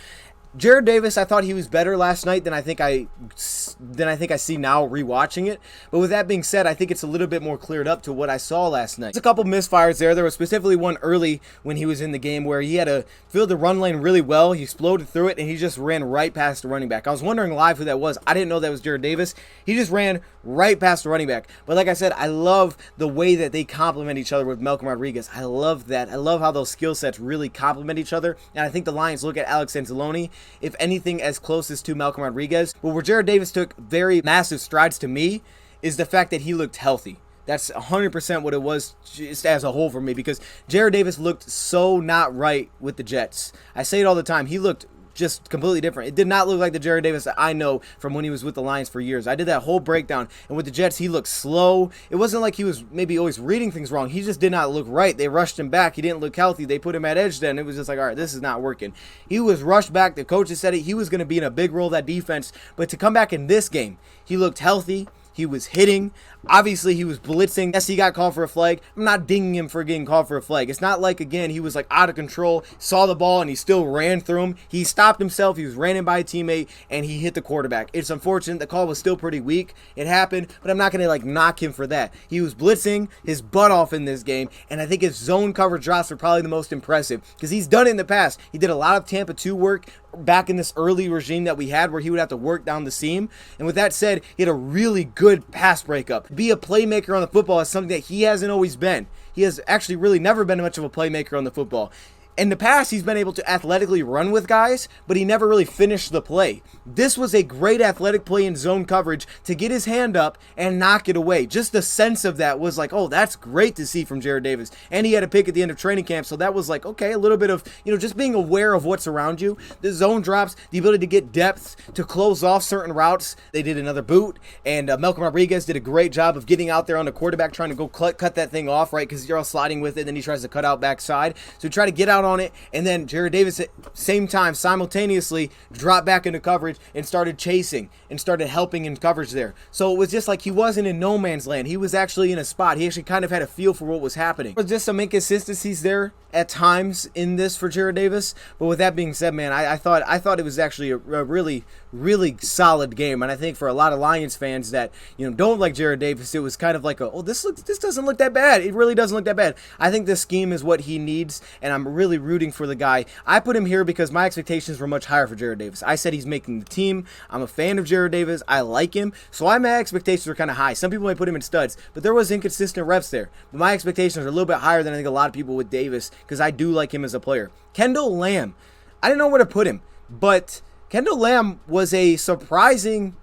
Jared Davis, I thought he was better last night than I think I see now rewatching it. But with that being said, I think it's a little bit more cleared up to what I saw last night. There's a couple misfires there. There was specifically one early when he was in the game where he had to fill the run lane really well. He exploded through it, and he just ran right past the running back. I was wondering live who that was. I didn't know that was Jared Davis. He just ran right past the running back. But like I said, I love the way that they complement each other with Malcolm Rodriguez. I love that. I love how those skill sets really complement each other. And I think the Lions look at Alex Anzalone, if anything, as close as to Malcolm Rodriguez. But where Jared Davis took very massive strides to me is the fact that he looked healthy. That's 100% what it was just as a whole for me because Jared Davis looked so not right with the Jets. I say it all the time. He looked just completely different. It did not look like the Jarrad Davis that I know from when he was with the Lions for years. I did that whole breakdown, and with the Jets, he looked slow. It wasn't like he was maybe always reading things wrong. He just did not look right. They rushed him back. He didn't look healthy. They put him at edge then. It was just like, all right, this is not working. He was rushed back. The coaches said it. He was going to be in a big role of that defense, but to come back in this game, he looked healthy. He was hitting. Obviously, he was blitzing. Yes, he got called for a flag. I'm not dinging him for getting called for a flag. It's not like, again, he was like out of control, saw the ball, and he still ran through him. He stopped himself. He was ran in by a teammate, and he hit the quarterback. It's unfortunate. The call was still pretty weak. It happened, but I'm not going to like knock him for that. He was blitzing his butt off in this game, and I think his zone coverage drops are probably the most impressive because he's done it in the past. He did a lot of Tampa 2 work back in this early regime that we had where he would have to work down the seam. And with that said, he had a really good pass breakup. Be a playmaker on the football is something that he hasn't always been. He has actually really never been much of a playmaker on the football. In the past, he's been able to athletically run with guys, but he never really finished the play. This was a great athletic play in zone coverage to get his hand up and knock it away. Just the sense of that was like, oh, that's great to see from Jarrad Davis. And he had a pick at the end of training camp, so that was like, okay, a little bit of, just being aware of what's around you. The zone drops, the ability to get depth, to close off certain routes. They did another boot, and Malcolm Rodriguez did a great job of getting out there on the quarterback, trying to go cut that thing off, right, because you're all sliding with it, and then he tries to cut out backside. So try to get out on it, and then Jarrad Davis at same time simultaneously dropped back into coverage and started chasing and started helping in coverage there. So it was just like he wasn't in no man's land. He was actually in a spot. He actually kind of had a feel for what was happening. There was just some inconsistencies there at times in this for Jarrad Davis, but with that being said, man, I thought it was actually a really, really solid game. And I think for a lot of Lions fans that don't like Jarrad Davis, it was kind of like this doesn't look that bad. It really doesn't look that bad. I think this scheme is what he needs, and I'm really rooting for the guy. I put him here because my expectations were much higher for Jarrad Davis. I said he's making the team. I'm a fan of Jarrad Davis. I like him, so my expectations are kind of high. Some people might put him in studs, but there was inconsistent reps there. But my expectations are a little bit higher than I think a lot of people with Davis, because I do like him as a player. Kendall Lamb, I didn't know where to put him, but Kendall Lamb was a surprising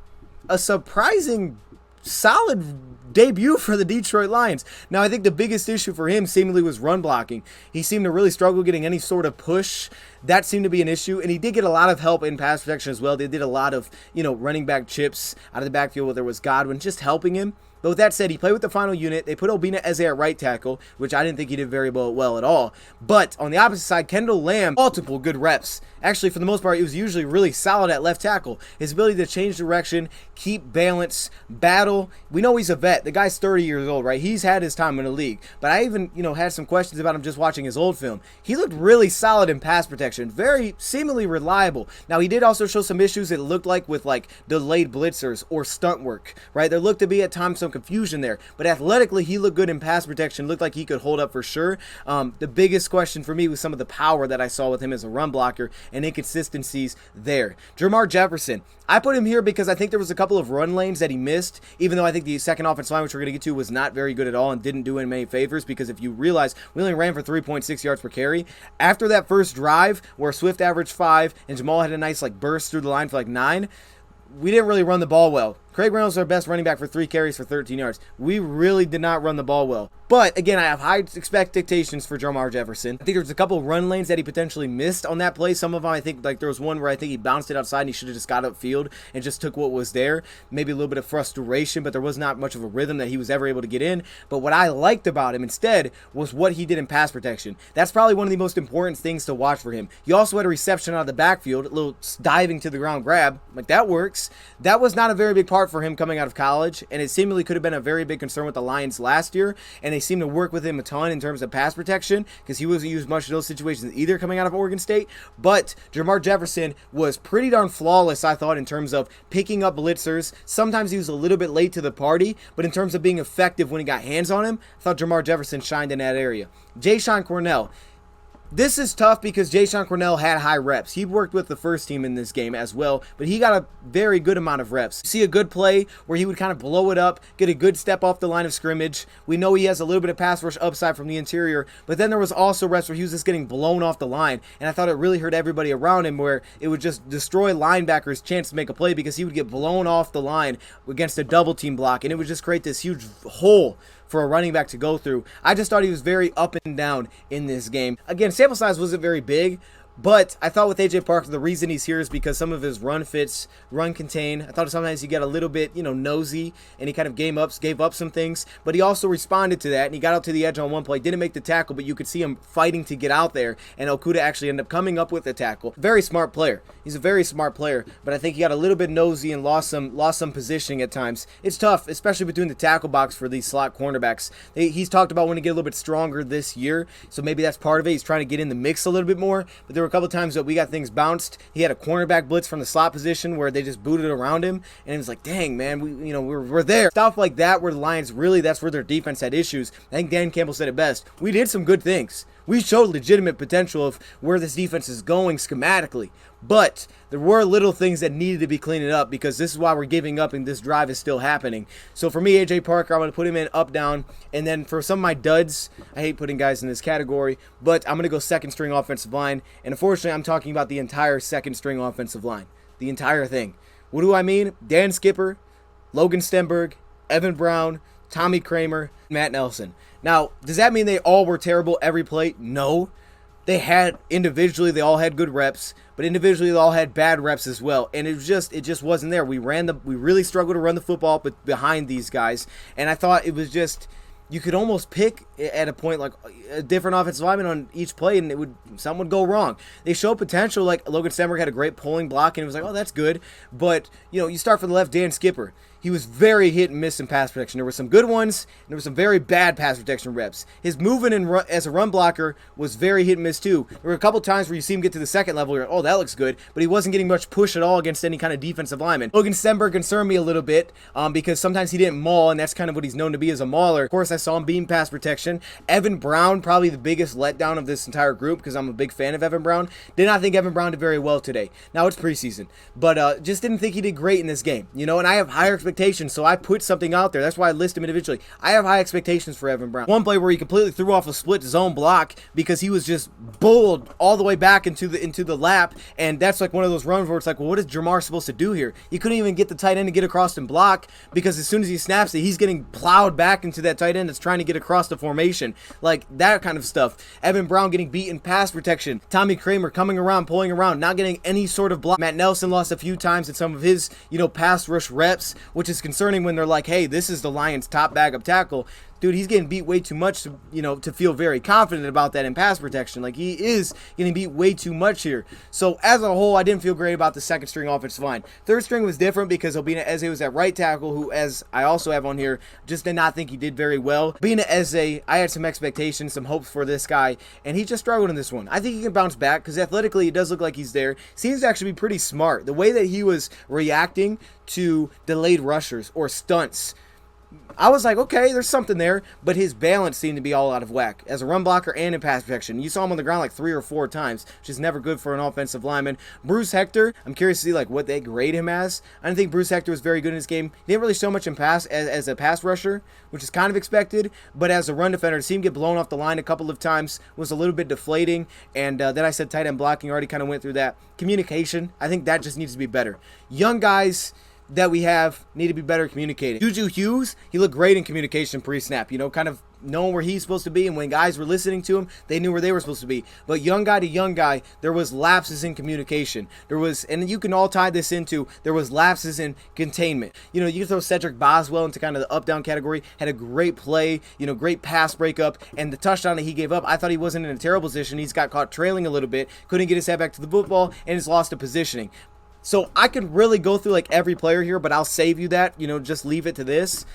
solid debut for the Detroit Lions. Now, I think the biggest issue for him seemingly was run blocking. He seemed to really struggle getting any sort of push. That seemed to be an issue, and he did get a lot of help in pass protection as well. They did a lot of, running back chips out of the backfield where there was Godwin just helping him. But with that said, he played with the final unit. They put Obina Eze at right tackle, which I didn't think he did very well at all. But on the opposite side, Kendall Lamb, multiple good reps. Actually, for the most part, he was usually really solid at left tackle. His ability to change direction, keep balance, battle. We know he's a vet. The guy's 30 years old, right? He's had his time in the league. But I even, had some questions about him just watching his old film. He looked really solid in pass protection. Very seemingly reliable. Now, he did also show some issues it looked like with delayed blitzers or stunt work, right? There looked to be at times some confusion there, but athletically he looked good in pass protection, looked like he could hold up for sure. The biggest question for me was some of the power that I saw with him as a run blocker and inconsistencies there. Jermar Jefferson, I put him here because I think there was a couple of run lanes that he missed, even though I think the second offensive line, which we're going to get to, was not very good at all and didn't do him many favors, because if you realize we only ran for 3.6 yards per carry. After that first drive where Swift averaged 5 and Jamal had a nice burst through the line for 9, we didn't really run the ball well. Craig Reynolds is our best running back for 3 carries for 13 yards. We really did not run the ball well. But, again, I have high expectations for Jermar Jefferson. I think there's a couple of run lanes that he potentially missed on that play. Some of them, I think, there was one where I think he bounced it outside and he should have just got upfield and just took what was there. Maybe a little bit of frustration, but there was not much of a rhythm that he was ever able to get in. But what I liked about him instead was what he did in pass protection. That's probably one of the most important things to watch for him. He also had a reception out of the backfield, a little diving to the ground grab. That works. That was not a very big part for him coming out of college, and it seemingly could have been a very big concern with the Lions last year, and they seem to work with him a ton in terms of pass protection because he wasn't used much in those situations either coming out of Oregon State. But Jermar Jefferson was pretty darn flawless, I thought, in terms of picking up blitzers. Sometimes he was a little bit late to the party, but in terms of being effective when he got hands on him, I thought Jermar Jefferson shined in that area. Jayshawn Cornell. This is tough because Jayshawn Cornell had high reps. He worked with the first team in this game as well, but he got a very good amount of reps. See a good play where he would kind of blow it up, get a good step off the line of scrimmage. We know he has a little bit of pass rush upside from the interior, but then there was also reps where he was just getting blown off the line, and I thought it really hurt everybody around him where it would just destroy linebackers' chance to make a play because he would get blown off the line against a double team block, and it would just create this huge hole for a running back to go through. I just thought he was very up and down in this game. Again, sample size wasn't very big, But I thought with A.J. Parker, the reason he's here is because some of his run fits, run contain. I thought sometimes he got a little bit, nosy, and he kind of gave up some things. But he also responded to that, and he got out to the edge on one play. Didn't make the tackle, but you could see him fighting to get out there, and Okudah actually ended up coming up with the tackle. Very smart player. He's a very smart player, but I think he got a little bit nosy and lost some positioning at times. It's tough, especially between the tackle box for these slot cornerbacks. He's talked about wanting to get a little bit stronger this year, so maybe that's part of it. He's trying to get in the mix a little bit more, but there were a couple times that we got things bounced. He had a cornerback blitz from the slot position where they just booted around him, and it was like, dang, man, we're there. Stuff like that where the Lions really, that's where their defense had issues. I think Dan Campbell said it best. We did some good things. We showed legitimate potential of where this defense is going schematically, but there were little things that needed to be cleaned up because this is why we're giving up and this drive is still happening. So for me, A.J. Parker, I'm going to put him in up, down, and then for some of my duds, I hate putting guys in this category, but I'm going to go second string offensive line, and unfortunately, I'm talking about the entire second string offensive line, the entire thing. What do I mean? Dan Skipper, Logan Semberg, Evan Brown, Tommy Kramer, Matt Nelson. Now, does that mean they all were terrible every play? No. They all had good reps, but individually they all had bad reps as well. And it just wasn't there. We really struggled to run the football behind these guys. And I thought it was just, you could almost pick at a point like a different offensive lineman on each play and something would go wrong. They showed potential, like Logan Semberg had a great pulling block and it was like, oh, that's good. But, you start from the left, Dan Skipper. He was very hit and miss in pass protection. There were some good ones, and there were some very bad pass protection reps. His movement as a run blocker was very hit and miss too. There were a couple times where you see him get to the second level, you're like, oh, that looks good, but he wasn't getting much push at all against any kind of defensive lineman. Logan Semberg concerned me a little bit because sometimes he didn't maul, and that's kind of what he's known to be as a mauler. Of course, I saw him being pass protection. Evan Brown, probably the biggest letdown of this entire group because I'm a big fan of Evan Brown. Did not think Evan Brown did very well today. Now, it's preseason, but just didn't think he did great in this game. And I have higher expectations, so I put something out there. That's why I list him individually. I have high expectations for Evan Brown. One play where he completely threw off a split zone block because he was just bowled all the way back into the lap, and that's like one of those runs where it's like, well, what is Jamar supposed to do here? He couldn't even get the tight end to get across and block because as soon as he snaps it, he's getting plowed back into that tight end that's trying to get across the formation. Like that kind of stuff. Evan Brown getting beat in pass protection. Tommy Kramer coming around, pulling around, not getting any sort of block. Matt Nelson lost a few times in some of his, pass rush reps, which is concerning when they're like, hey, this is the Lions' top backup tackle. Dude, he's getting beat way too much to feel very confident about that in pass protection. Like, he is getting beat way too much here. So, as a whole, I didn't feel great about the second string offensive line. Third string was different because Obina Eze was at right tackle, who, as I also have on here, just did not think he did very well. Obina Eze, I had some expectations, some hopes for this guy, and he just struggled in this one. I think he can bounce back because athletically, it does look like he's there. Seems to actually be pretty smart. The way that he was reacting to delayed rushers or stunts, I was like, okay, there's something there, but his balance seemed to be all out of whack as a run blocker and in pass protection. You saw him on the ground like 3 or 4 times, which is never good for an offensive lineman. Bruce Hector, I'm curious to see like what they grade him as. I didn't think Bruce Hector was very good in this game. He didn't really show much in pass as a pass rusher, which is kind of expected, but as a run defender, to see him get blown off the line a couple of times was a little bit deflating. And then I said tight end blocking, already kind of went through that. Communication, I think that just needs to be better. Young guys that we have need to be better communicating. Juju Hughes, he looked great in communication pre-snap, kind of knowing where he's supposed to be, and when guys were listening to him, they knew where they were supposed to be. But young guy to young guy, there was lapses in communication. And you can all tie this into, there was lapses in containment. You can throw Cedric Boswell into kind of the up-down category, had a great play, great pass breakup, and the touchdown that he gave up, I thought he wasn't in a terrible position. He's got caught trailing a little bit, couldn't get his head back to the football, and has lost a positioning. So I could really go through like every player here, but I'll save you that, just leave it to this.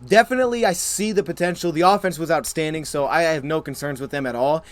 Definitely, I see the potential. The offense was outstanding, so I have no concerns with them at all.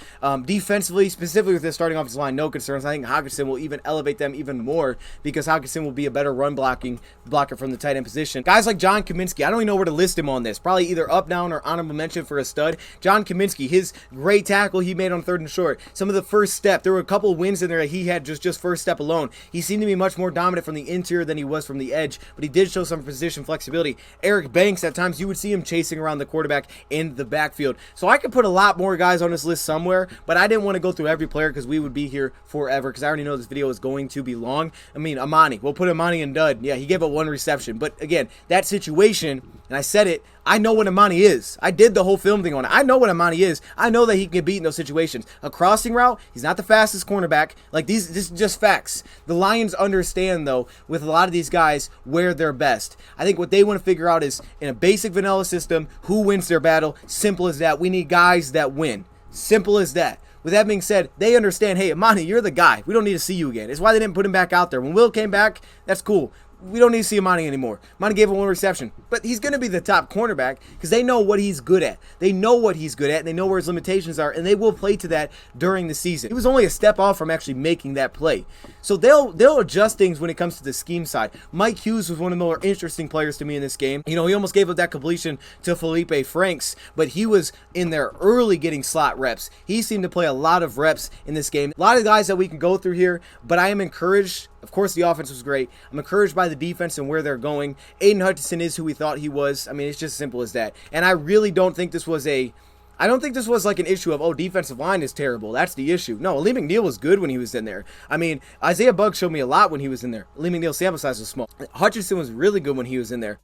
Defensively, specifically with this starting offensive line, no concerns. I think Hutchinson will even elevate them even more because Hutchinson will be a better run blocker from the tight end position. Guys like John Kaminsky, I don't even know where to list him on this. Probably either up, down, or honorable mention for a stud. John Kaminsky, his great tackle he made on 3rd and short. Some of the first step. There were a couple of wins in there that he had just first step alone. He seemed to be much more dominant from the interior than he was from the edge, but he did show some position flexibility. Eric Banks, at times, you would see him chasing around the quarterback in the backfield. So I could put a lot more guys on this list somewhere, but I didn't want to go through every player because we would be here forever because I already know this video is going to be long. I mean, Amani, we'll put Amani in dud. Yeah, he gave up 1 reception. But again, that situation, and I said it I know what Imani is. I did the whole film thing on it. I know what Imani is. I know that he can get beat in those situations. A crossing route, he's not the fastest cornerback. Like, this is just facts. The Lions understand, though, with a lot of these guys, where they're best. I think what they want to figure out is, in a basic vanilla system, who wins their battle. Simple as that. We need guys that win. Simple as that. With that being said, they understand, hey, Imani, you're the guy. We don't need to see you again. It's why they didn't put him back out there. When Will came back, that's cool. We don't need to see Imani anymore. Imani gave him 1 reception. But he's going to be the top cornerback because they know what he's good at. They know what he's good at, and they know where his limitations are, and they will play to that during the season. He was only a step off from actually making that play. So they'll adjust things when it comes to the scheme side. Mike Hughes was one of the more interesting players to me in this game. You know, he almost gave up that completion to Felipe Franks, but he was in there early getting slot reps. He seemed to play a lot of reps in this game. A lot of guys that we can go through here, but I am encouraged. Of course, the offense was great. I'm encouraged by the defense and where they're going. Aiden Hutchinson is who we thought he was. I mean, it's just as simple as that. And I really don't think this was like an issue of, oh, defensive line is terrible. That's the issue. No, Lee McNeil was good when he was in there. I mean, Isaiah Buggs showed me a lot when he was in there. Lee McNeil's sample size was small. Hutchinson was really good when he was in there.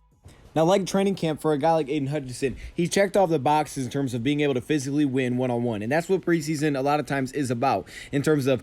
Now, like training camp for a guy like Aiden Hutchinson, he checked off the boxes in terms of being able to physically win one-on-one. And that's what preseason a lot of times is about, in terms of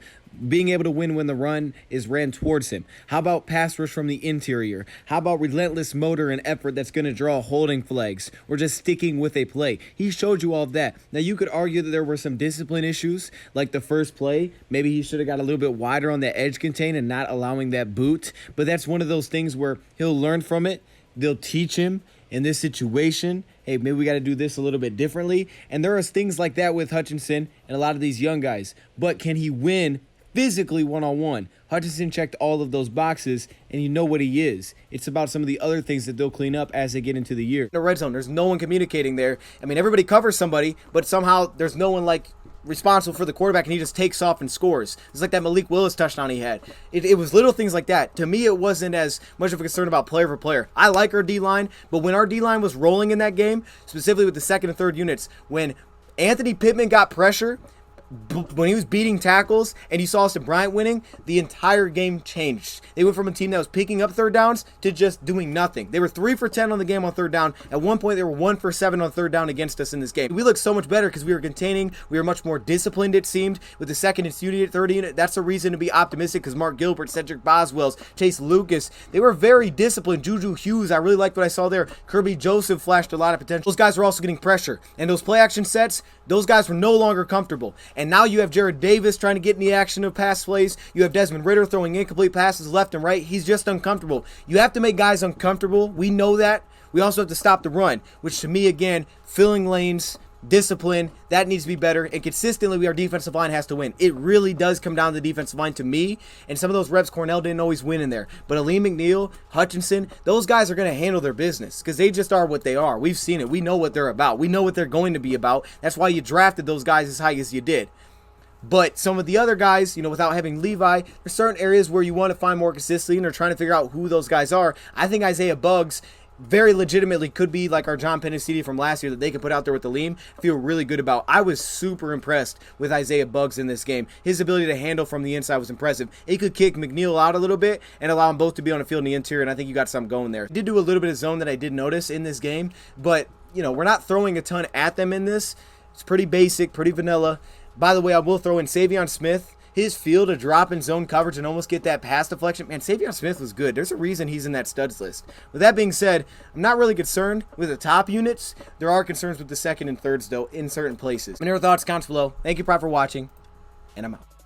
being able to win when the run is ran towards him. How about pass rush from the interior? How about relentless motor and effort that's going to draw holding flags or just sticking with a play? He showed you all of that. Now, you could argue that there were some discipline issues, like the first play. Maybe he should have got a little bit wider on the edge contain and not allowing that boot. But that's one of those things where he'll learn from it. They'll teach him in this situation, hey, maybe we got to do this a little bit differently. And there are things like that with Hutchinson and a lot of these young guys. But can he win physically one-on-one? Hutchinson checked all of those boxes, and you know what he is. It's about some of the other things that they'll clean up as they get into the year. In the red zone, there's no one communicating there. I mean, everybody covers somebody, but somehow there's no one like responsible for the quarterback, and he just takes off and scores. It's like that Malik Willis touchdown he had. It was little things like that. To me, it wasn't as much of a concern about player for player. I like our D-line, but when our D-line was rolling in that game, specifically with the second and third units, when Anthony Pittman got pressure, when he was beating tackles and you saw Austin Bryant winning, the entire game changed. They went from a team that was picking up third downs to just doing nothing. They were 3 for 10 on the game on third down. At one point, they were 1 for 7 on third down against us in this game. We looked so much better because we were containing. We were much more disciplined, it seemed, with the second and third unit. That's a reason to be optimistic because Mark Gilbert, Cedric Boswell's, Chase Lucas, they were very disciplined. Juju Hughes, I really liked what I saw there. Kirby Joseph flashed a lot of potential. Those guys were also getting pressure. And those play action sets, those guys were no longer comfortable. And now you have Jared Davis trying to get in the action of pass plays. You have Desmond Ridder throwing incomplete passes left and right. He's just uncomfortable. You have to make guys uncomfortable. We know that. We also have to stop the run, which to me, again, filling lanes, discipline, that needs to be better. And consistently, our defensive line has to win. It really does come down to the defensive line to me. And some of those reps, Cornell didn't always win in there. But Aleem McNeil, Hutchinson, those guys are going to handle their business because they just are what they are. We've seen it. We know what they're about. We know what they're going to be about. That's why you drafted those guys as high as you did. But some of the other guys, without having Levi, there's certain areas where you want to find more consistency and are trying to figure out who those guys are. I think Isaiah Buggs very legitimately could be like our John Pennicidi from last year that they could put out there with the Leam. I feel really good about. I was super impressed with Isaiah Buggs in this game. His ability to handle from the inside was impressive. He could kick McNeil out a little bit and allow them both to be on the field in the interior, and I think you got something going there. Did do a little bit of zone that I did notice in this game, but, we're not throwing a ton at them in this. It's pretty basic, pretty vanilla. By the way, I will throw in Savion Smith. His feel to drop in zone coverage and almost get that pass deflection. Man, Savion Smith was good. There's a reason he's in that studs list. With that being said, I'm not really concerned with the top units. There are concerns with the second and thirds, though, in certain places. And your thoughts, comments below. Thank you, Pride, for watching, and I'm out.